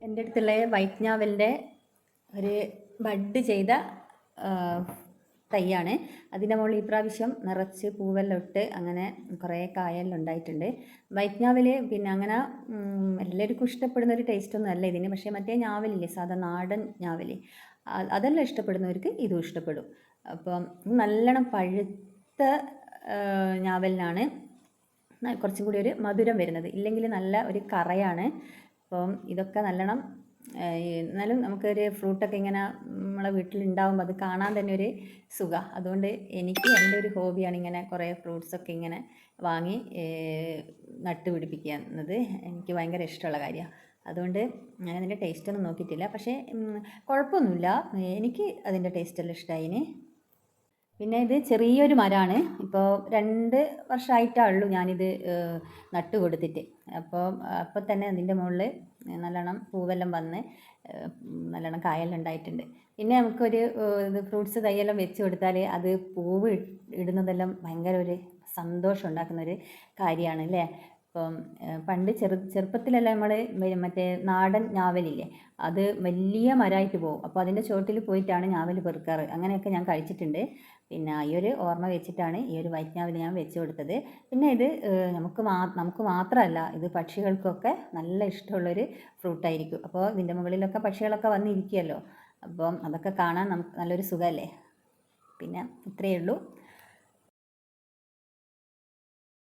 എൻ്റെ അടുത്തുള്ള വൈറ്റ് ഞാവലിൻ്റെ ഒരു ബഡ് ചെയ്ത തൈയാണ്. അതിൻ്റെ മുകളിൽ ഇപ്രാവശ്യം നിറച്ച് പൂവെല്ലാം ഇട്ട് അങ്ങനെ കുറേ കായെല്ലാം ഉണ്ടായിട്ടുണ്ട്. വൈറ്റ് ഞാവൽ പിന്നെ അങ്ങനെ എല്ലാവർക്കും ഇഷ്ടപ്പെടുന്ന ഒരു ടേസ്റ്റൊന്നും അല്ല ഇതിന്. പക്ഷേ മറ്റേ ഞാവലില്ലേ, സാധാ നാടൻ ഞാവൽ, അതെല്ലാം ഇഷ്ടപ്പെടുന്നവർക്ക് ഇതും ഇഷ്ടപ്പെടും. അപ്പം നല്ലോണം പഴുത്ത ഞാവലിനാണ് കുറച്ചും കൂടി ഒരു മധുരം വരുന്നത്. ഇല്ലെങ്കിൽ നല്ല ഒരു കറയാണ്. അപ്പം ഇതൊക്കെ നല്ലോണം എന്നാലും നമുക്കൊരു ഫ്രൂട്ടൊക്കെ ഇങ്ങനെ നമ്മളെ വീട്ടിലുണ്ടാകുമ്പോൾ അത് കാണാൻ തന്നെ ഒരു സുഖമാണ്. അതുകൊണ്ട് എനിക്ക് എൻ്റെ ഒരു ഹോബിയാണ് ഇങ്ങനെ കുറേ ഫ്രൂട്ട്സൊക്കെ ഇങ്ങനെ വാങ്ങി നട്ടുപിടിപ്പിക്കുക എന്നത്. എനിക്ക് ഭയങ്കര ഇഷ്ടമുള്ള കാര്യമാണ്. അതുകൊണ്ട് ഞാൻ അതിൻ്റെ ടേസ്റ്റൊന്നും നോക്കിയിട്ടില്ല. പക്ഷേ കുഴപ്പമൊന്നുമില്ല, എനിക്ക് അതിൻ്റെ ടേസ്റ്റെല്ലാം ഇഷ്ടമായിന്. പിന്നെ ഇത് ചെറിയൊരു മരമാണ്. ഇപ്പോൾ 2 വർഷമായിട്ടേ ഞാനിത് നട്ട് കൊടുത്തിട്ട്. അപ്പോൾ തന്നെ അതിൻ്റെ മുകളിൽ നല്ലോണം പൂവെല്ലാം വന്ന് നല്ലോണം കായെല്ലാം ഉണ്ടായിട്ടുണ്ട്. പിന്നെ നമുക്കൊരു ഇത് ഫ്രൂട്ട്സ് തൈയെല്ലാം വെച്ച് കൊടുത്താൽ അത് പൂവ് ഇടുന്നതെല്ലാം ഭയങ്കര ഒരു സന്തോഷം ഉണ്ടാക്കുന്ന ഒരു കാര്യമാണ് അല്ലേ. ഇപ്പം പണ്ട് ചെറുപ്പത്തിലെല്ലാം നമ്മൾ മറ്റേ നാടൻ ഞാവലില്ലേ, അത് വലിയ മരമായിട്ട് പോകും. അപ്പോൾ അതിൻ്റെ ചുവട്ടിൽ പോയിട്ടാണ് ഞാവൽ പെറുക്കാറ്. അങ്ങനെയൊക്കെ ഞാൻ കഴിച്ചിട്ടുണ്ട്. പിന്നെ ഈ ഒരു ഓർമ്മ വെച്ചിട്ടാണ് ഈ ഒരു വൈറ്റ് ഞാവൽ ഞാൻ വെച്ച് കൊടുത്തത്. പിന്നെ ഇത് നമുക്ക് മാത്രമല്ല, ഇത് പക്ഷികൾക്കൊക്കെ നല്ല ഇഷ്ടമുള്ളൊരു ഫ്രൂട്ടായിരിക്കും. അപ്പോൾ ഇതിൻ്റെ മുകളിലൊക്കെ പക്ഷികളൊക്കെ വന്നിരിക്കുമല്ലോ, അപ്പം അതൊക്കെ കാണാൻ നമുക്ക് നല്ലൊരു സുഖമല്ലേ. പിന്നെ ഇത്രയേ ഉള്ളൂ.